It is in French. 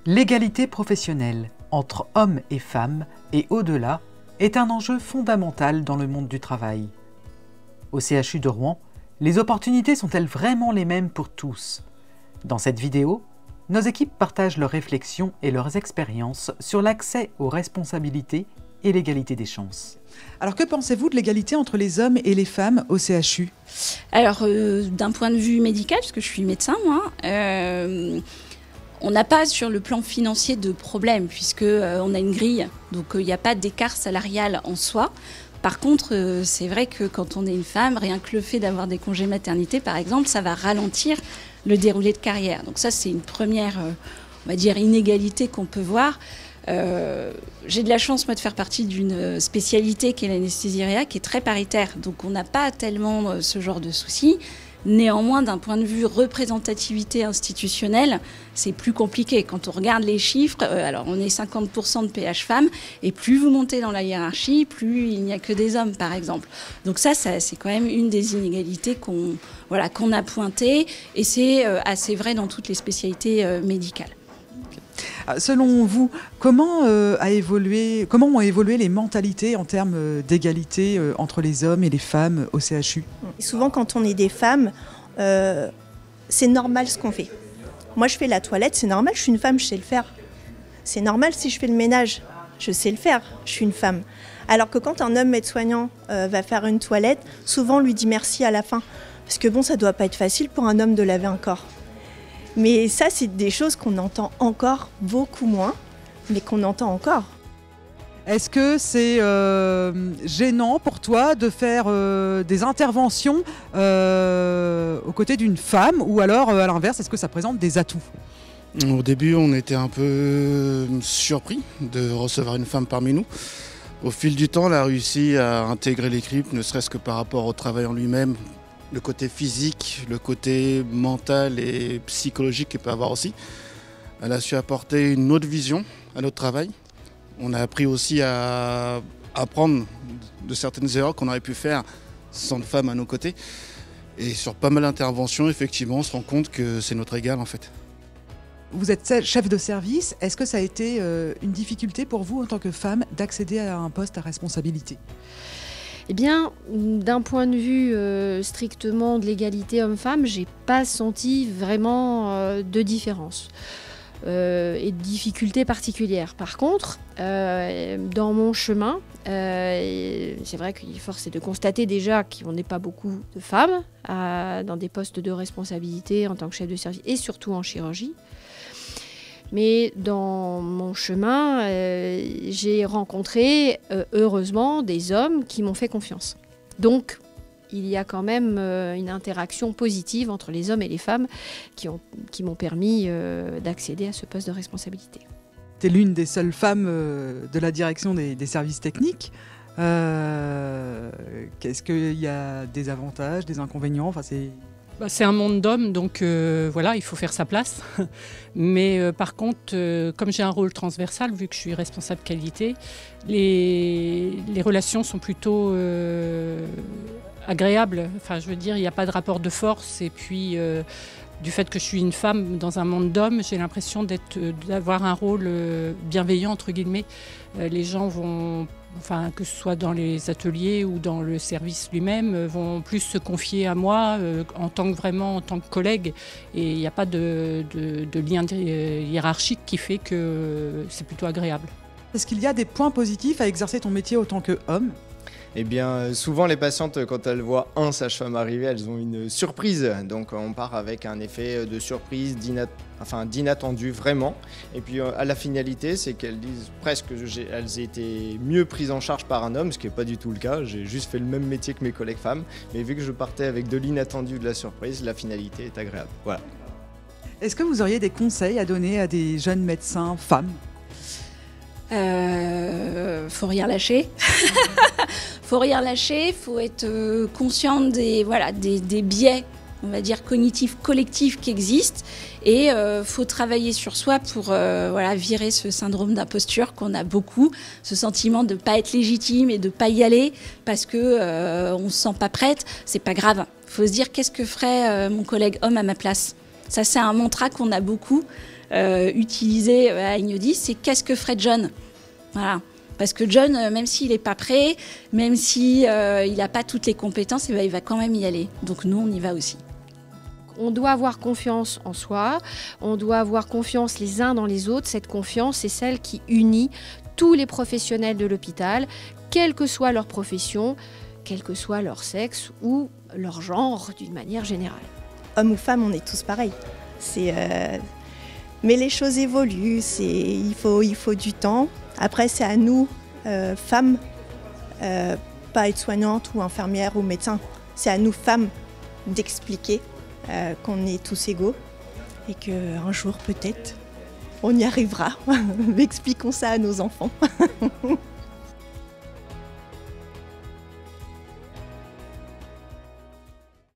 L'égalité professionnelle entre hommes et femmes et au-delà est un enjeu fondamental dans le monde du travail. Au CHU de Rouen, les opportunités sont-elles vraiment les mêmes pour tous? Dans cette vidéo, nos équipes partagent leurs réflexions et leurs expériences sur l'accès aux responsabilités et l'égalité des chances. Alors que pensez-vous de l'égalité entre les hommes et les femmes au CHU? Alors d'un point de vue médical, parce que je suis médecin moi, on n'a pas sur le plan financier de problème puisqu'on a une grille, donc il n'y a pas d'écart salarial en soi. Par contre, c'est vrai que quand on est une femme, rien que le fait d'avoir des congés maternité par exemple, ça va ralentir le déroulé de carrière. Donc ça c'est une première, on va dire, inégalité qu'on peut voir. J'ai de la chance moi de faire partie d'une spécialité qui est l'anesthésie réa, qui est très paritaire, donc on n'a pas tellement ce genre de soucis. Néanmoins, d'un point de vue représentativité institutionnelle, c'est plus compliqué. Quand on regarde les chiffres, alors on est 50% de PH femmes, et plus vous montez dans la hiérarchie, plus il n'y a que des hommes, par exemple. Donc ça c'est quand même une des inégalités qu'on a pointées, et c'est assez vrai dans toutes les spécialités médicales. Selon vous, comment ont évolué les mentalités en termes d'égalité entre les hommes et les femmes au CHU? Souvent, quand on est des femmes, c'est normal ce qu'on fait. Moi, je fais la toilette, c'est normal, je suis une femme, je sais le faire. C'est normal si je fais le ménage, je sais le faire, je suis une femme. Alors que quand un homme aide-soignant va faire une toilette, souvent on lui dit merci à la fin. Parce que bon, ça doit pas être facile pour un homme de laver un corps. Mais ça, c'est des choses qu'on entend encore beaucoup moins, mais qu'on entend encore. Est-ce que c'est gênant pour toi de faire des interventions aux côtés d'une femme, ou alors, à l'inverse, est-ce que ça présente des atouts? Au début, on était un peu surpris de recevoir une femme parmi nous. Au fil du temps, elle a réussi à intégrer l'équipe, ne serait-ce que par rapport au travail en lui-même. Le côté physique, le côté mental et psychologique qu'elle peut avoir aussi. Elle a su apporter une autre vision à notre travail. On a appris aussi à apprendre de certaines erreurs qu'on aurait pu faire sans de femmes à nos côtés. Et sur pas mal d'interventions, effectivement, on se rend compte que c'est notre égal en fait. Vous êtes chef de service. Est-ce que ça a été une difficulté pour vous en tant que femme d'accéder à un poste à responsabilité? Eh bien, d'un point de vue strictement de l'égalité homme-femme, j'ai pas senti vraiment de différence et de difficultés particulières. Par contre, dans mon chemin, c'est vrai qu'il force est de constater déjà qu'on n'est pas beaucoup de femmes dans des postes de responsabilité en tant que chef de service et surtout en chirurgie. Mais dans mon chemin, j'ai rencontré heureusement des hommes qui m'ont fait confiance. Donc, il y a quand même une interaction positive entre les hommes et les femmes qui m'ont permis d'accéder à ce poste de responsabilité. Tu es l'une des seules femmes de la direction des services techniques. Qu'est-ce qu'il y a des avantages, des inconvénients? C'est un monde d'hommes, donc voilà, il faut faire sa place. Mais par contre, comme j'ai un rôle transversal, vu que je suis responsable qualité, les relations sont plutôt agréables. Enfin, je veux dire, il n'y a pas de rapport de force. Et puis, du fait que je suis une femme dans un monde d'hommes, j'ai l'impression d'avoir un rôle bienveillant, entre guillemets. Les gens vont... Enfin, que ce soit dans les ateliers ou dans le service lui-même, vont plus se confier à moi en tant que collègue. Et il n'y a pas de lien hiérarchique qui fait que c'est plutôt agréable. Est-ce qu'il y a des points positifs à exercer ton métier autant qu'homme? Eh bien, souvent les patientes, quand elles voient un sage-femme arriver, elles ont une surprise. Donc on part avec un effet de surprise, d'inattendu vraiment. Et puis à la finalité, c'est qu'elles disent presque qu'elles aient été mieux prises en charge par un homme, ce qui n'est pas du tout le cas. J'ai juste fait le même métier que mes collègues femmes. Mais vu que je partais avec de l'inattendu, de la surprise, la finalité est agréable. Voilà. Est-ce que vous auriez des conseils à donner à des jeunes médecins femmes? Faut rien lâcher. Faut rien lâcher, faut être consciente des biais, on va dire, cognitifs collectifs qui existent, et faut travailler sur soi pour virer ce syndrome d'imposture qu'on a beaucoup, ce sentiment de ne pas être légitime et de ne pas y aller parce qu'on ne se sent pas prête. C'est pas grave, faut se dire qu'est-ce que ferait mon collègue homme à ma place. Ça, c'est un mantra qu'on a beaucoup utilisé à Ignodi, c'est qu'est-ce que ferait John? Voilà. Parce que John, même s'il n'est pas prêt, même s'il n'a pas toutes les compétences, il va quand même y aller. Donc nous, on y va aussi. On doit avoir confiance en soi, on doit avoir confiance les uns dans les autres. Cette confiance, c'est celle qui unit tous les professionnels de l'hôpital, quelle que soit leur profession, quel que soit leur sexe ou leur genre d'une manière générale. Hommes ou femmes, on est tous pareils. Mais les choses évoluent, il faut du temps. Après, c'est à nous, femmes, pas aides-soignantes ou infirmières ou médecins, c'est à nous, femmes, d'expliquer qu'on est tous égaux et qu'un jour, peut-être, on y arrivera. Expliquons ça à nos enfants.